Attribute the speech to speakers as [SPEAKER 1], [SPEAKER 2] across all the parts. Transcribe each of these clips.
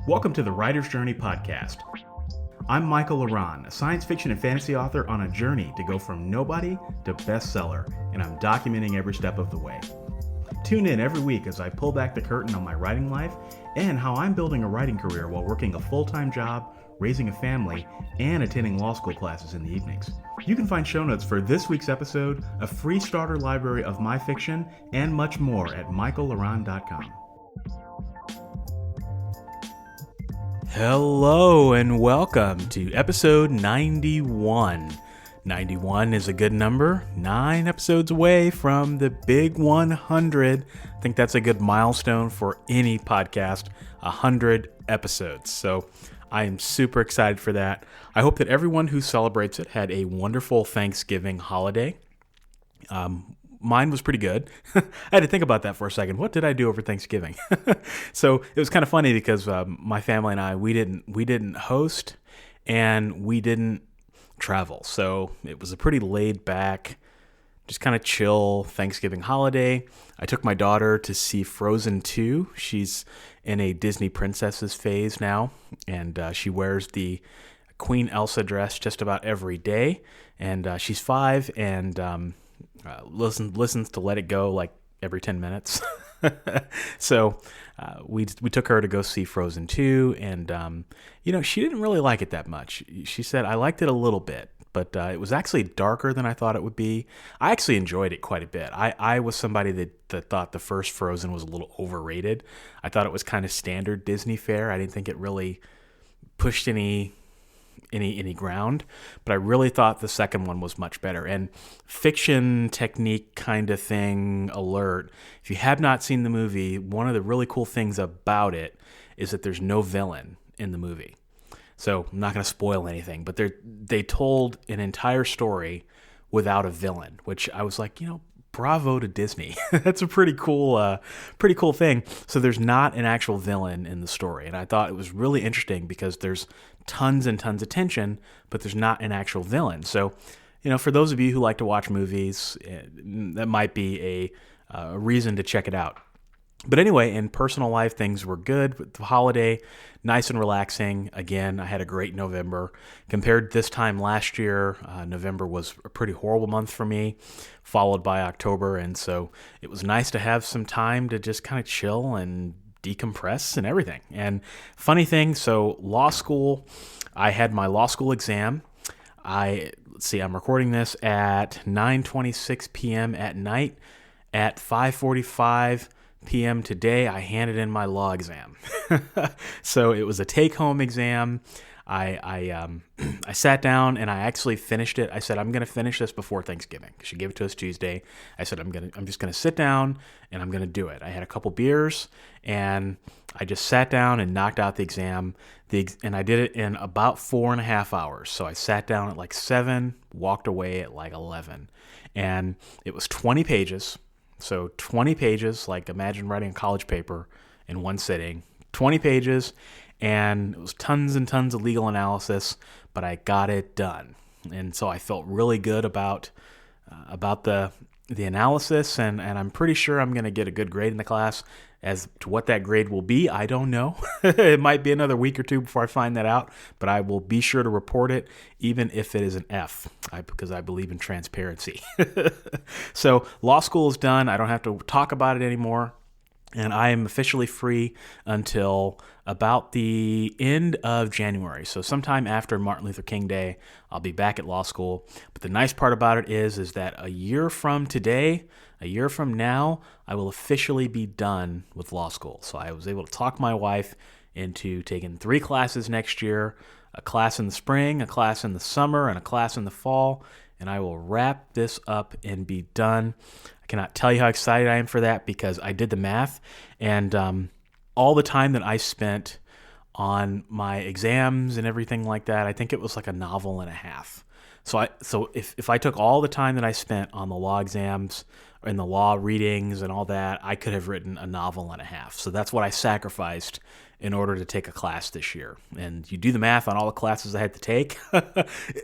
[SPEAKER 1] Welcome to the Writer's Journey podcast. I'm Michael Laran, a science fiction and fantasy author on a journey to go from nobody to bestseller, and I'm documenting every step of the way. Tune in every week as I pull back the curtain on my writing life and how I'm building a writing career while working a full-time job, raising a family, and attending law school classes in the evenings. You can find show notes for this week's episode, a free starter library of my fiction, and much more at michaellaran.com. Hello and welcome to episode 91. 91 is a good number, 9 episodes away from the big 100. I think that's a good milestone for any podcast, 100 episodes. So I am super excited for that. I hope that everyone who celebrates it had a wonderful Thanksgiving holiday. Mine was pretty good. I had to think about that for a second. What did I do over Thanksgiving? So it was kind of funny because my family and I, we didn't host and we didn't travel. So it was a pretty laid back, just kind of chill Thanksgiving holiday. I took my daughter to see Frozen 2. She's in a Disney princesses phase now, and she wears the Queen Elsa dress just about every day. And she's 5 and listens to Let It Go like every 10 minutes. So we took her to go see Frozen 2, and she didn't really like it that much. She said, I liked it a little bit, but it was actually darker than I thought it would be. I actually enjoyed it quite a bit. I was somebody that thought the first Frozen was a little overrated. I thought it was kind of standard Disney fare. I didn't think it really pushed any ground, but I really thought the second one was much better. And fiction technique kind of thing alert. If you have not seen the movie, one of the really cool things about it is that there's no villain in the movie. So I'm not going to spoil anything, but they told an entire story without a villain, which I was like, bravo to Disney. That's a pretty cool thing. So there's not an actual villain in the story. And I thought it was really interesting because there's tons and tons of tension, but there's not an actual villain. So, for those of you who like to watch movies, that might be a reason to check it out. But anyway, in personal life, things were good with the holiday, nice and relaxing. Again, I had a great November. Compared to this time last year, November was a pretty horrible month for me, followed by October. And so it was nice to have some time to just kind of chill and decompress and everything. And funny thing, so law school, I had my law school exam. I'm recording this at 9:26 p.m. at night. At 5:45 p.m. today, I handed in my law exam. So it was a take-home exam. I sat down and I actually finished it. I said, I'm going to finish this before Thanksgiving. She gave it to us Tuesday. I said, I'm just going to sit down and I'm going to do it. I had a couple beers and I just sat down and knocked out the exam. And I did it in about 4.5 hours. So I sat down at like 7, walked away at like 11. And it was 20 pages. So 20 pages, like imagine writing a college paper in one sitting, 20 pages, and it was tons and tons of legal analysis, but I got it done. And so I felt really good about the analysis, and I'm pretty sure I'm going to get a good grade in the class. As to what that grade will be, I don't know. It might be another week or two before I find that out, but I will be sure to report it, even if it is an F, because I believe in transparency. So law school is done. I don't have to talk about it anymore, and I am officially free until about the end of January. So sometime after Martin Luther King Day, I'll be back at law school. But the nice part about it is that a year from now, I will officially be done with law school. So I was able to talk my wife into taking 3 classes next year, a class in the spring, a class in the summer, and a class in the fall, and I will wrap this up and be done. I cannot tell you how excited I am for that because I did the math, and all the time that I spent on my exams and everything like that, I think it was like a novel and a half. So if I took all the time that I spent on the law exams, in the law readings and all that, I could have written a novel and a half. So that's what I sacrificed in order to take a class this year. And you do the math on all the classes I had to take.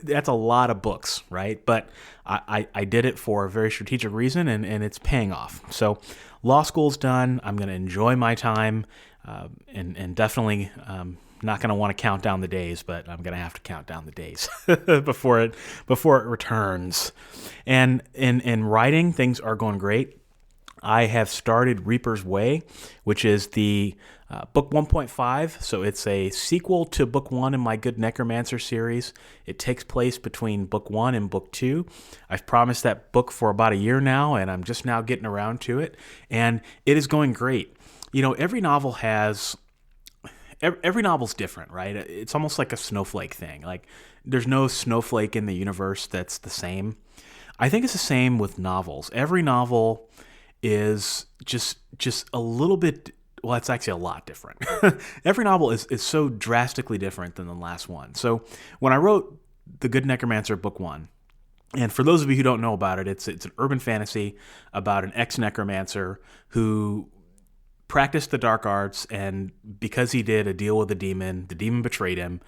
[SPEAKER 1] That's a lot of books, right? But I did it for a very strategic reason, and it's paying off. So law school's done. I'm going to enjoy my time, and definitely not going to want to count down the days, but I'm going to have to count down the days before it returns. And in writing, things are going great. I have started Reaper's Way, which is the book 1.5. So it's a sequel to book 1 in my Good Necromancer series. It takes place between book 1 and book 2. I've promised that book for about a year now, and I'm just now getting around to it. And it is going great. You know, every novel's different, right? It's almost like a snowflake thing. Like, there's no snowflake in the universe that's the same. I think it's the same with novels. Every novel is just a little bit, well, it's actually a lot different. Every novel is so drastically different than the last one. So when I wrote The Good Necromancer Book 1, and for those of you who don't know about it, it's an urban fantasy about an ex-necromancer who practiced the dark arts, and because he did a deal with the demon betrayed him,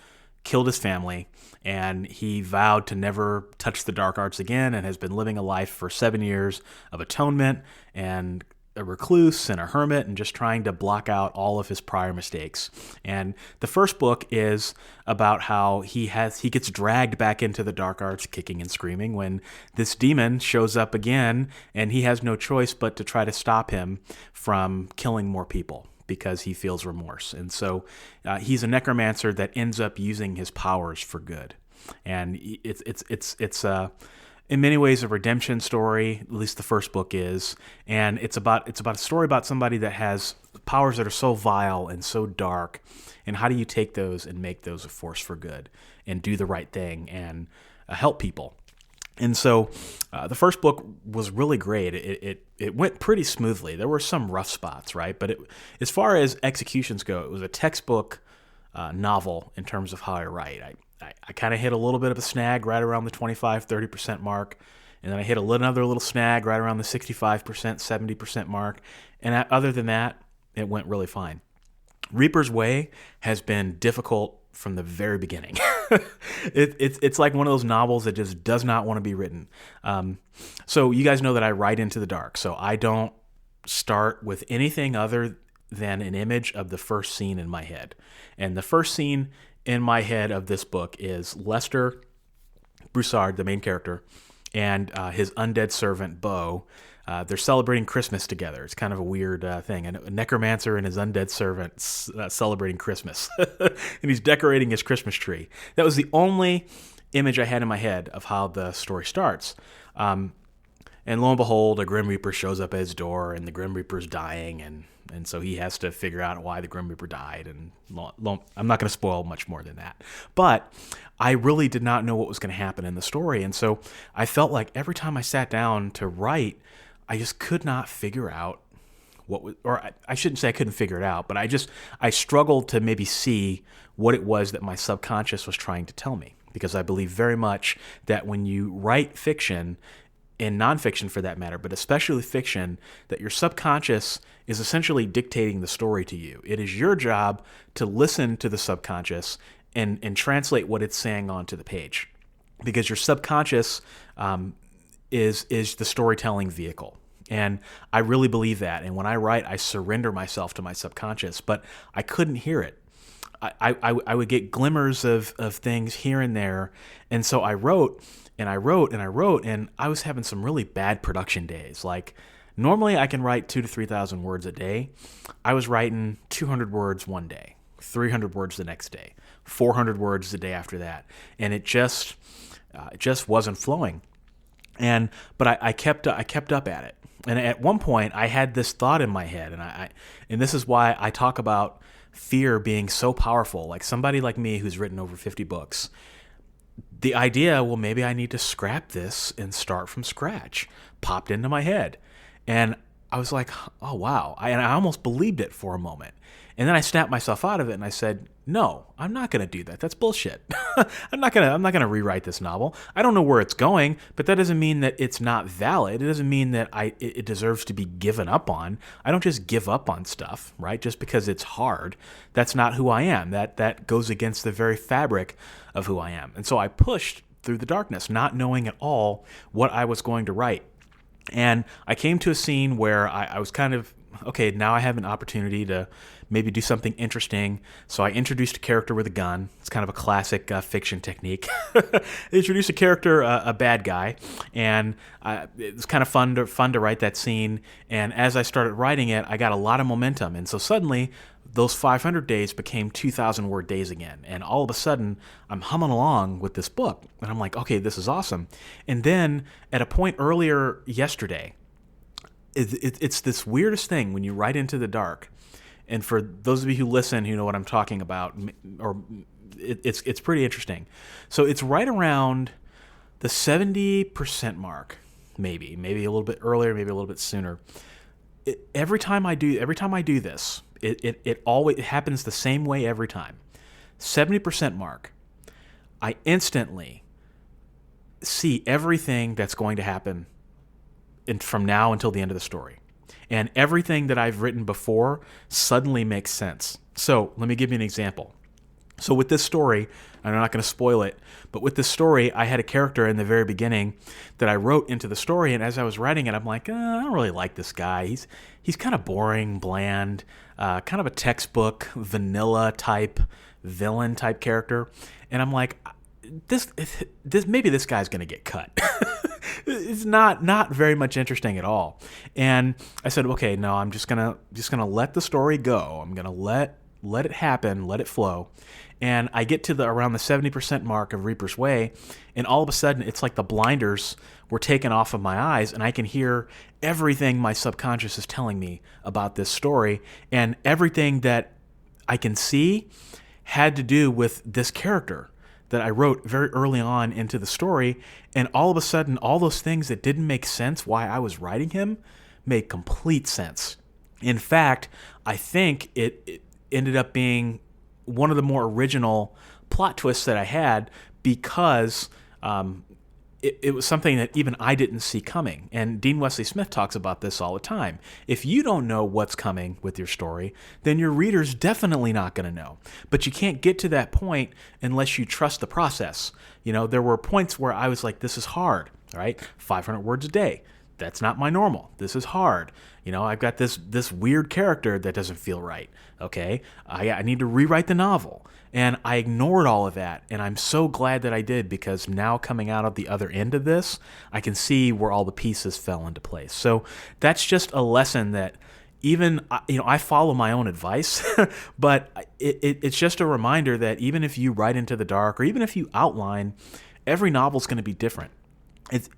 [SPEAKER 1] killed his family, and he vowed to never touch the dark arts again, and has been living a life for 7 years of atonement and a recluse and a hermit, and just trying to block out all of his prior mistakes. And the first book is about how he gets dragged back into the dark arts kicking and screaming when this demon shows up again, and he has no choice but to try to stop him from killing more people because he feels remorse. And so he's a necromancer that ends up using his powers for good. And it's in many ways a redemption story, at least the first book is. And it's about a story about somebody that has powers that are so vile and so dark. And how do you take those and make those a force for good and do the right thing and help people? And so the first book was really great. It went pretty smoothly. There were some rough spots, right? But as far as executions go, it was a textbook novel in terms of how I write. I kind of hit a little bit of a snag right around the 25-30% mark. And then I hit another little snag right around the 65%, 70% mark. And other than that, it went really fine. Reaper's Way has been difficult from the very beginning. It's like one of those novels that just does not want to be written. So you guys know that I write into the dark. So I don't start with anything other than an image of the first scene in my head. And the first scene in my head of this book is Lester Broussard, the main character, and his undead servant, Beau. They're celebrating Christmas together. It's kind of a weird thing. A necromancer and his undead servant celebrating Christmas. And he's decorating his Christmas tree. That was the only image I had in my head of how the story starts. And lo and behold, a Grim Reaper shows up at his door, and the Grim Reaper's dying, and so he has to figure out why the Grim Reaper died. And I'm not going to spoil much more than that. But I really did not know what was going to happen in the story. And so I felt like every time I sat down to write, I just could not figure out I shouldn't say I couldn't figure it out, but I struggled to maybe see what it was that my subconscious was trying to tell me. Because I believe very much that when you write fiction, and nonfiction for that matter, but especially fiction, that your subconscious is essentially dictating the story to you. It is your job to listen to the subconscious and translate what it's saying onto the page. Because your subconscious is the storytelling vehicle. And I really believe that. And when I write, I surrender myself to my subconscious, but I couldn't hear it. I would get glimmers of things here and there. And so I wrote, and I wrote, and I was having some really bad production days. Like, normally I can write 2,000 to 3,000 words a day. I was writing 200 words one day, 300 words the next day, 400 words the day after that. And it just wasn't flowing. But I kept up at it. And at one point, I had this thought in my head, and this is why I talk about fear being so powerful. Like somebody like me who's written over 50 books, the idea, well, maybe I need to scrap this and start from scratch, popped into my head. And I was like, oh, wow. And I almost believed it for a moment. And then I snapped myself out of it and I said, no, I'm not going to do that. That's bullshit. I'm not going to rewrite this novel. I don't know where it's going, but that doesn't mean that it's not valid. It doesn't mean that it deserves to be given up on. I don't just give up on stuff, right? Just because it's hard. That's not who I am. That goes against the very fabric of who I am. And so I pushed through the darkness, not knowing at all what I was going to write. And I came to a scene where I was kind of, okay, now I have an opportunity to maybe do something interesting. So I introduced a character with a gun. It's kind of a classic fiction technique. Introduce a character, a bad guy, and it was kind of fun to write that scene. And as I started writing it, I got a lot of momentum. And so suddenly, those 500 days became 2,000 word days again. And all of a sudden, I'm humming along with this book. And I'm like, okay, this is awesome. And then at a point earlier yesterday, it's this weirdest thing when you write into the dark. And for those of you who listen, who know what I'm talking about, or it's pretty interesting. So it's right around the 70% mark, maybe a little bit earlier, maybe a little bit sooner. Every time I do this, it always happens the same way every time. 70% mark, I instantly see everything that's going to happen from now until the end of the story. And everything that I've written before suddenly makes sense. So let me give you an example. So with this story, and I'm not going to spoil it, but with this story, I had a character in the very beginning that I wrote into the story, and as I was writing it, I'm like, I don't really like this guy. He's kind of boring, bland, kind of a textbook, vanilla type, villain type character. And I'm like, this maybe this guy's going to get cut. It's not very much interesting at all. And I said, okay, no, I'm just gonna let the story go. I'm gonna let it happen, let it flow. And I get to around the 70% mark of Reaper's Way, and all of a sudden it's like the blinders were taken off of my eyes, and I can hear everything my subconscious is telling me about this story, and everything that I can see had to do with this character that I wrote very early on into the story, and all of a sudden, all those things that didn't make sense why I was writing him made complete sense. In fact, I think it ended up being one of the more original plot twists that I had because it was something that even I didn't see coming. And Dean Wesley Smith talks about this all the time. If you don't know what's coming with your story, then your reader's definitely not going to know. But you can't get to that point unless you trust the process. You know, there were points where I was like, this is hard, right? 500 words a day. That's not my normal. This is hard. You know, I've got this weird character that doesn't feel right. Okay, I need to rewrite the novel. And I ignored all of that, and I'm so glad that I did, because now coming out of the other end of this, I can see where all the pieces fell into place. So that's just a lesson that even, you know, I follow my own advice, but it's just a reminder that even if you write into the dark, or even if you outline, every novel's going to be different.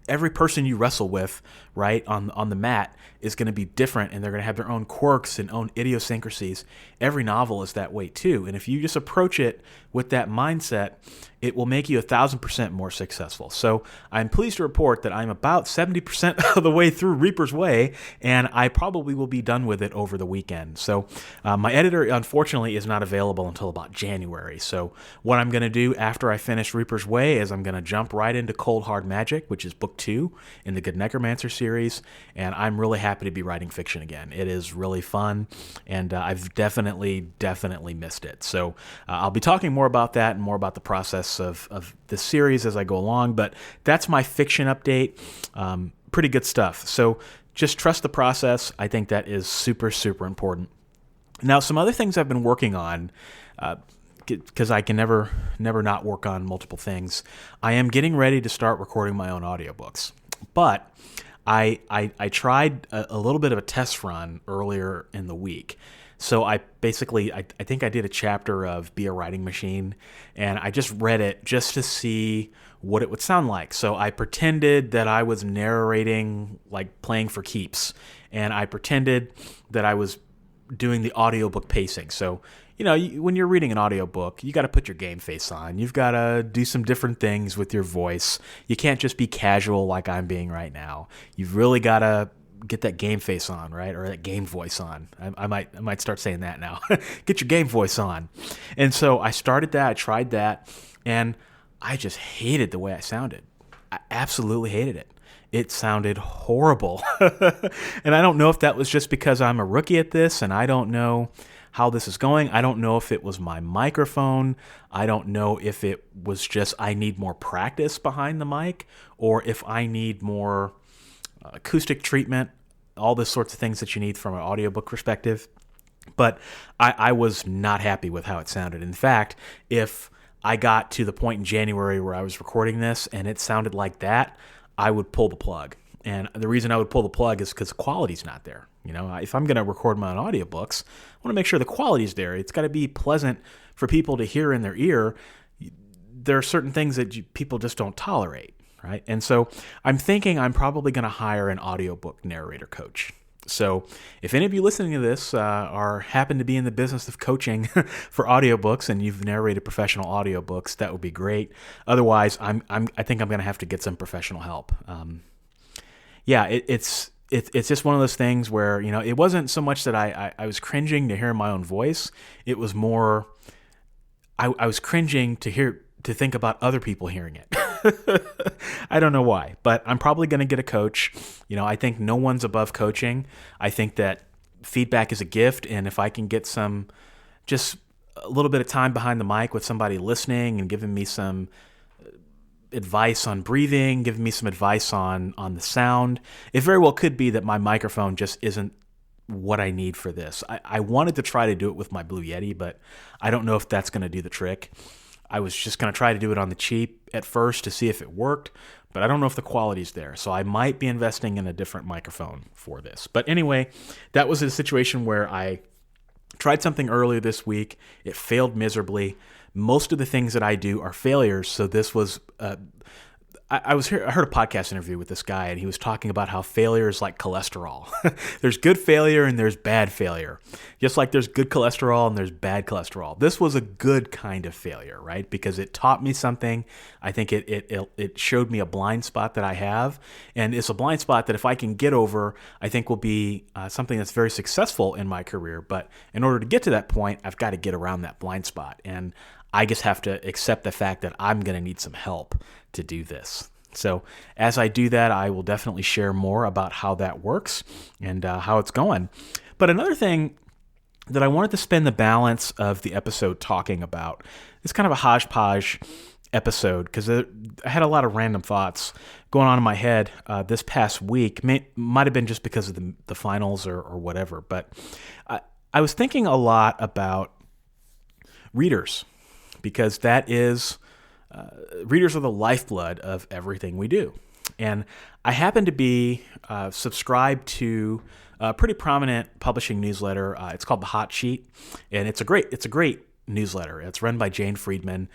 [SPEAKER 1] Every person you wrestle with, right, on the mat is going to be different, and they're going to have their own quirks and own idiosyncrasies. Every novel is that way too, and if you just approach it with that mindset, it will make you 1,000% more successful. So I'm pleased to report that I'm about 70% of the way through Reaper's Way, and I probably will be done with it over the weekend. So my editor, unfortunately, is not available until about January. So what I'm going to do after I finish Reaper's Way is I'm going to jump right into Cold Hard Magic, which is book 2 in the Good Necromancer series, and I'm really happy to be writing fiction again. It is really fun, and I've definitely missed it. So I'll be talking more about that and more about the process of this series as I go along, but that's my fiction update. Pretty good stuff. So just trust the process. I think that is super, super important. Now, some other things I've been working on, because I can never not work on multiple things. I am getting ready to start recording my own audiobooks, but I tried a little bit of a test run earlier in the week. So I think I did a chapter of Be a Writing Machine, and I just read it just to see what it would sound like. So I pretended that I was narrating, like playing for keeps, and I pretended that I was doing the audiobook pacing. So, you know, when you're reading an audiobook, you got to put your game face on. You've got to do some different things with your voice. You can't just be casual like I'm being right now. You've really got to get that game face on, right? Or that game voice on. I might start saying that now. Get your game voice on. And so I started that, I tried that, and I just hated the way I sounded. I absolutely hated it. It sounded horrible. And I don't know if that was just because I'm a rookie at this and I don't know how this is going. I don't know if it was my microphone. I don't know if it was just I need more practice behind the mic, or if I need more acoustic treatment, all the sorts of things that you need from an audiobook perspective. But I was not happy with how it sounded. In fact, if I got to the point in January where I was recording this and it sounded like that, I would pull the plug. And the reason I would pull the plug is because the quality's not there. You know, if I'm going to record my own audiobooks, I want to make sure the quality's there. It's got to be pleasant for people to hear in their ear. There are certain things that people just don't tolerate, right? And so I'm thinking I'm probably going to hire an audiobook narrator coach. So if any of you listening to this happen to be in the business of coaching for audiobooks and you've narrated professional audiobooks, that would be great. Otherwise, I think I'm going to have to get some professional help. It's just one of those things where, you know, it wasn't so much that I was cringing to hear my own voice. It was more I was cringing to think about other people hearing it. I don't know why, but I'm probably going to get a coach. You know, I think no one's above coaching. I think that feedback is a gift, and if I can get just a little bit of time behind the mic with somebody listening and giving me some advice on breathing, giving me some advice on the sound, it very well could be that my microphone just isn't what I need for this. I wanted to try to do it with my Blue Yeti, but I don't know if that's going to do the trick. I was just going to try to do it on the cheap at first to see if it worked, but I don't know if the quality's there. So I might be investing in a different microphone for this. But anyway, that was a situation where I tried something earlier this week. It failed miserably. Most of the things that I do are failures. So this was I heard a podcast interview with this guy, and he was talking about how failure is like cholesterol. There's good failure and there's bad failure. Just like there's good cholesterol and there's bad cholesterol. This was a good kind of failure, right? Because it taught me something. I think it showed me a blind spot that I have, and it's a blind spot that if I can get over, I think will be something that's very successful in my career. But in order to get to that point, I've got to get around that blind spot, and I just have to accept the fact that I'm going to need some help to do this. So as I do that, I will definitely share more about how that works and how it's going. But another thing that I wanted to spend the balance of the episode talking about is kind of a hodgepodge episode, because I had a lot of random thoughts going on in my head this past week. Might have been just because of the finals or whatever, but I was thinking a lot about readers, because that is readers are the lifeblood of everything we do. And I happen to be subscribed to a pretty prominent publishing newsletter. It's called The Hot Sheet, and it's a great newsletter. It's run by Jane Friedman.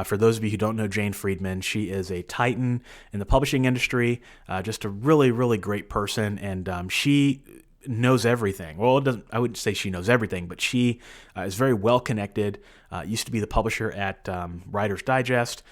[SPEAKER 1] For those of you who don't know Jane Friedman, she is a titan in the publishing industry, just a really, really great person, and she knows everything. Well, I wouldn't say she knows everything, but she is very well connected. Used to be the publisher at Writer's Digest,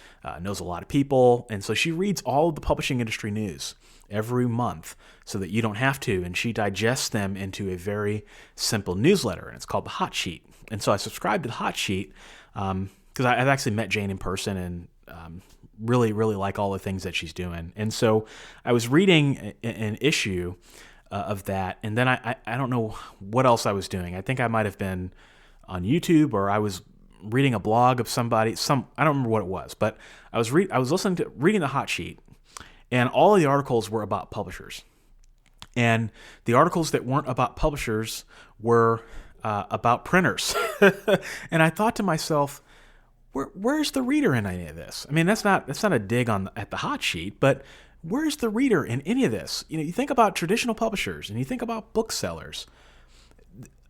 [SPEAKER 1] knows a lot of people, and so she reads all of the publishing industry news every month so that you don't have to, and she digests them into a very simple newsletter, and it's called The Hot Sheet. And so I subscribed to The Hot Sheet because I've actually met Jane in person and really, really like all the things that she's doing. And so I was reading an issue of that, and then I don't know what else I was doing. I think I might have been on YouTube, or I was reading a blog of somebody. I don't remember what it was, but I was reading the Hot Sheet, and all of the articles were about publishers, and the articles that weren't about publishers were about printers. And I thought to myself, where's the reader in any of this? I mean, that's not a dig at the Hot Sheet, but where's the reader in any of this? You know, you think about traditional publishers and you think about booksellers,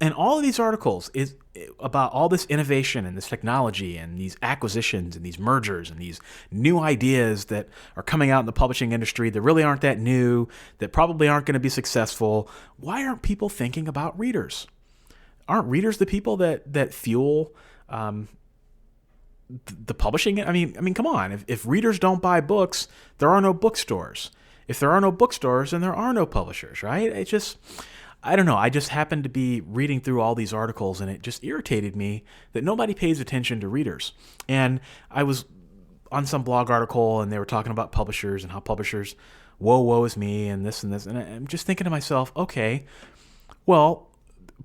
[SPEAKER 1] and all of these articles is about all this innovation and this technology and these acquisitions and these mergers and these new ideas that are coming out in the publishing industry that really aren't that new, that probably aren't going to be successful. Why aren't people thinking about readers? Aren't readers the people that fuel the publishing? I mean, come on. If readers don't buy books, there are no bookstores. if there are no bookstores, then there are no publishers, right? I don't know. I just happened to be reading through all these articles, and it just irritated me that nobody pays attention to readers. And I was on some blog article, and they were talking about publishers and how publishers, woe is me, and this and this. And I'm just thinking to myself, okay, well,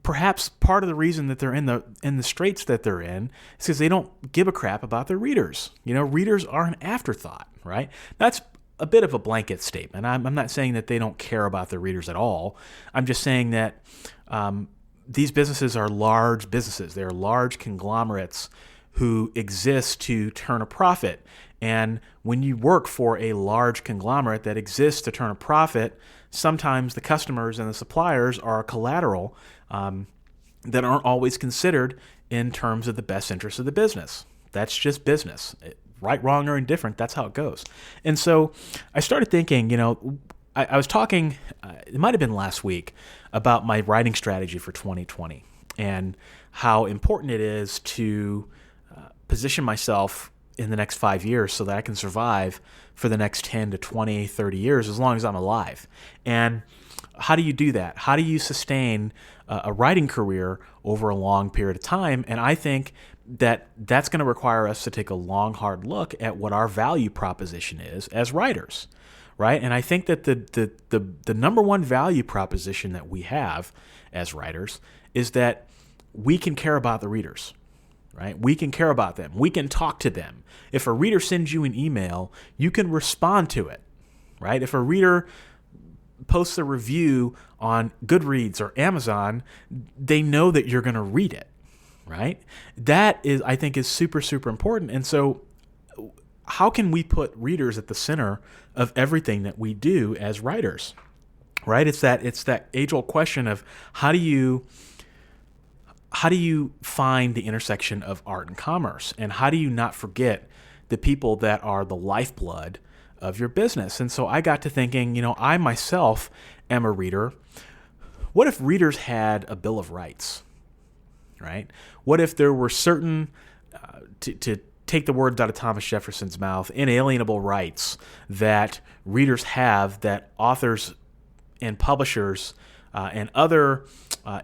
[SPEAKER 1] perhaps part of the reason that they're in the straits that they're in is because they don't give a crap about their readers. Readers are an afterthought, right? That's a bit of a blanket statement. I'm not saying that they don't care about their readers at all. I'm just saying that these businesses are large businesses. They're large conglomerates who exist to turn a profit. And when you work for a large conglomerate that exists to turn a profit, sometimes the customers and the suppliers are collateral that aren't always considered in terms of the best interest of the business. That's just business. Right, wrong, or indifferent, that's how it goes. And so I started thinking, I was talking, it might have been last week, about my writing strategy for 2020 and how important it is to position myself in the next 5 years so that I can survive for the next 10 to 20, 30 years as long as I'm alive. And how do you do that? How do you sustain a writing career over a long period of time? And I think that's going to require us to take a long, hard look at what our value proposition is as writers, right? And I think that the number one value proposition that we have as writers is that we can care about the readers, right? We can care about them. We can talk to them. If a reader sends you an email, you can respond to it, right? If a reader posts a review on Goodreads or Amazon, they know that you're going to read it, right? That is, I think, is super, super important. And so how can we put readers at the center of everything that we do as writers, right? It's that age-old question of how do you find the intersection of art and commerce? And how do you not forget the people that are the lifeblood of your business? And so I got to thinking, I myself am a reader. What if readers had a Bill of Rights, right? What if there were certain, to take the words out of Thomas Jefferson's mouth, inalienable rights that readers have that authors and publishers and other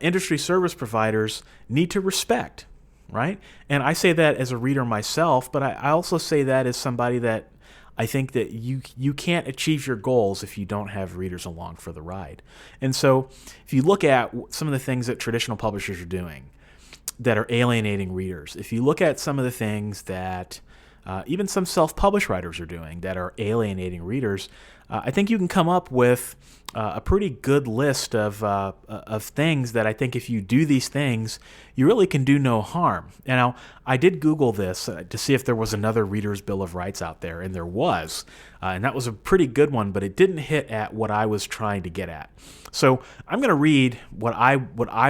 [SPEAKER 1] industry service providers need to respect, right? And I say that as a reader myself, but I also say that as somebody that I think that you can't achieve your goals if you don't have readers along for the ride. And so if you look at some of the things that traditional publishers are doing that are alienating readers, if you look at some of the things that even some self-published writers are doing that are alienating readers, I think you can come up with a pretty good list of things that I think if you do these things, you really can do no harm. And now, I did Google this to see if there was another Reader's Bill of Rights out there, and there was. And that was a pretty good one, but it didn't hit at what I was trying to get at. So I'm going to read what I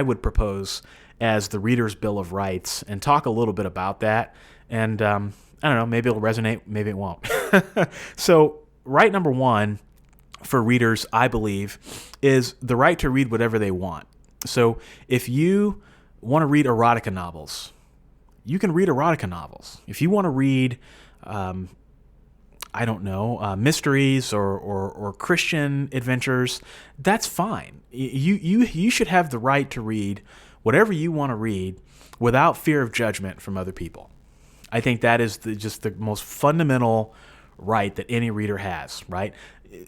[SPEAKER 1] would propose as the Reader's Bill of Rights and talk a little bit about that. And I don't know, maybe it'll resonate, maybe it won't. So right number one for readers, I believe, is the right to read whatever they want. So if you want to read erotica novels, you can read erotica novels. If you want to read, mysteries or Christian adventures, that's fine. You should have the right to read whatever you want to read without fear of judgment from other people. I think that is just the most fundamental right that any reader has, right?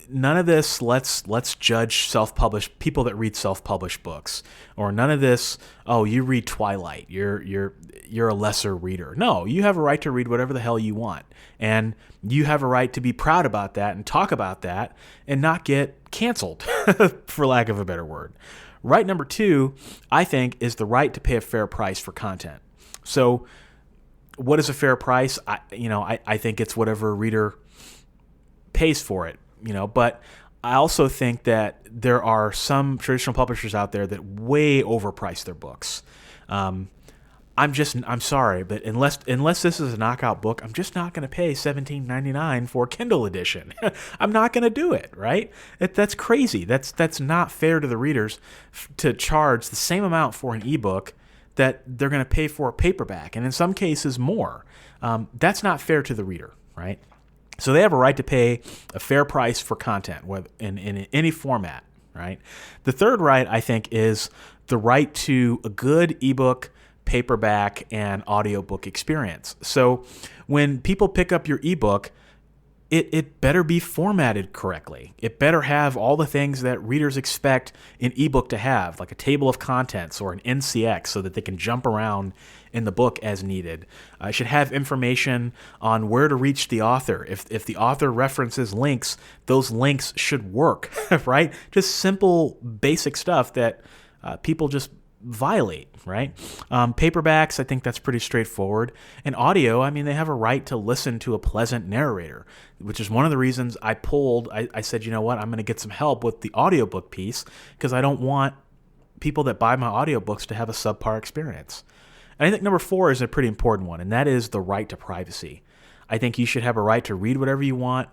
[SPEAKER 1] None of this, let's judge self-published people that read self-published books, or none of this, oh, you read Twilight, you're a lesser reader. No, you have a right to read whatever the hell you want, and you have a right to be proud about that and talk about that and not get canceled, for lack of a better word. Right number two, I think, is the right to pay a fair price for content. So what is a fair price? I think it's whatever a reader pays for it, but I also think that there are some traditional publishers out there that way overprice their books. I'm sorry, but unless this is a knockout book, I'm just not going to pay $17.99 for a Kindle edition. I'm not going to do it, right? That's crazy. That's not fair to the readers to charge the same amount for an ebook that they're going to pay for a paperback, and in some cases more. That's not fair to the reader, right? So they have a right to pay a fair price for content, whether in any format, right? The third right, I think, is the right to a good ebook, paperback, and audiobook experience. So when people pick up your ebook, it better be formatted correctly. It better have all the things that readers expect an ebook to have, like a table of contents or an NCX, so that they can jump around in the book as needed. It should have information on where to reach the author. If the author references links, those links should work, right? Just simple, basic stuff that people just violate, right? Paperbacks, I think that's pretty straightforward. And audio, I mean, they have a right to listen to a pleasant narrator, which is one of the reasons I said, you know what, I'm going to get some help with the audiobook piece, because I don't want people that buy my audiobooks to have a subpar experience. And I think number 4 is a pretty important one, and that is the right to privacy. I think you should have a right to read whatever you want,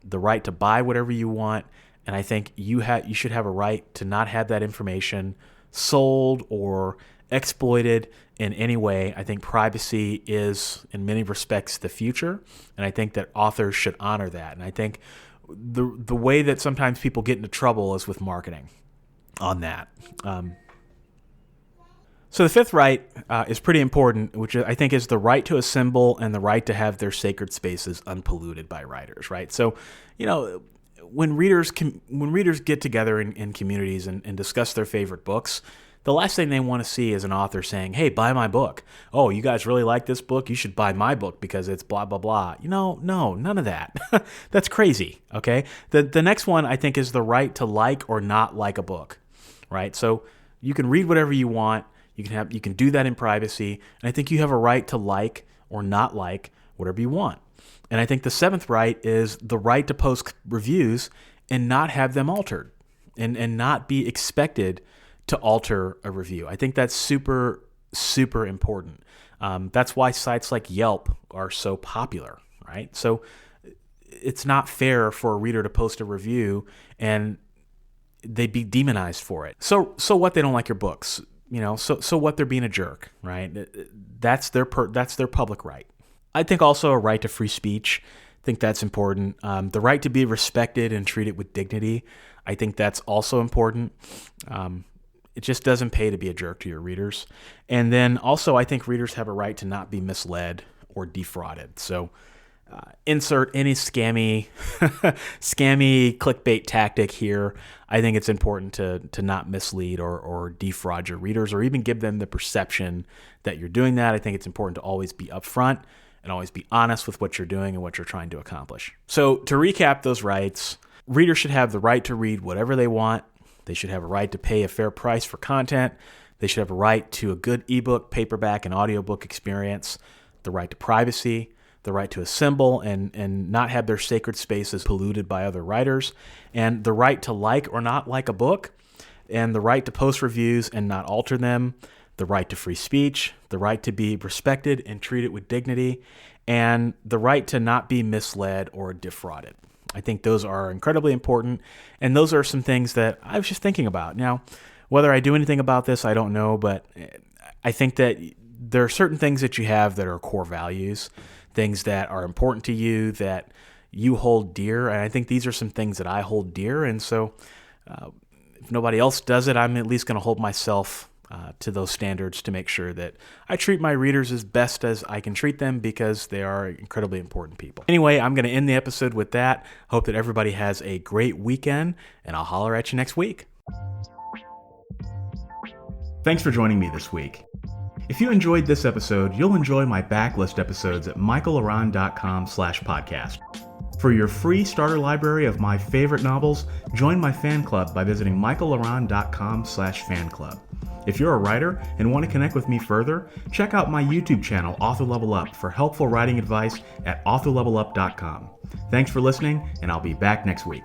[SPEAKER 1] the right to buy whatever you want, and I think you should have a right to not have that information sold or exploited in any way. I think privacy is, in many respects, the future, and I think that authors should honor that. And I think the way that sometimes people get into trouble is with marketing on that. So the fifth right is pretty important, which I think is the right to assemble and the right to have their sacred spaces unpolluted by writers, right? So, you know, when readers get together in communities and discuss their favorite books, the last thing they want to see is an author saying, hey, buy my book. Oh, you guys really like this book? You should buy my book because it's blah, blah, blah. You know, no, none of that. That's crazy, okay? The next one, I think, is the right to like or not like a book, right? So you can read whatever you want. You can do that in privacy. And I think you have a right to like or not like whatever you want. And I think the seventh right is the right to post reviews and not have them altered and not be expected to alter a review. I think that's super, super important. That's why sites like Yelp are so popular, right? So it's not fair for a reader to post a review and they'd be demonized for it. So what, they don't like your books, you know, so what, they're being a jerk, right? That's their public right. I think also a right to free speech. I think that's important. The right to be respected and treated with dignity. I think that's also important. It just doesn't pay to be a jerk to your readers. And then also, I think readers have a right to not be misled or defrauded. So insert any scammy clickbait tactic here. I think it's important to not mislead or defraud your readers or even give them the perception that you're doing that. I think it's important to always be upfront and always be honest with what you're doing and what you're trying to accomplish. So to recap those rights, readers should have the right to read whatever they want. They should have a right to pay a fair price for content. They should have a right to a good ebook, paperback, and audiobook experience, the right to privacy, the right to assemble and not have their sacred spaces polluted by other writers, and the right to like or not like a book, and the right to post reviews and not alter them, the right to free speech, the right to be respected and treated with dignity, and the right to not be misled or defrauded. I think those are incredibly important, and those are some things that I was just thinking about. Now, whether I do anything about this, I don't know, but I think that there are certain things that you have that are core values, things that are important to you, that you hold dear, and I think these are some things that I hold dear, and so if nobody else does it, I'm at least going to hold myself to those standards to make sure that I treat my readers as best as I can treat them, because they are incredibly important people. Anyway, I'm going to end the episode with that. Hope that everybody has a great weekend, and I'll holler at you next week. Thanks for joining me this week. If you enjoyed this episode, you'll enjoy my backlist episodes at michaelaran.com/podcast. For your free starter library of my favorite novels, join my fan club by visiting michaelaran.com/fanclub. If you're a writer and want to connect with me further, check out my YouTube channel, Author Level Up, for helpful writing advice at authorlevelup.com. Thanks for listening, and I'll be back next week.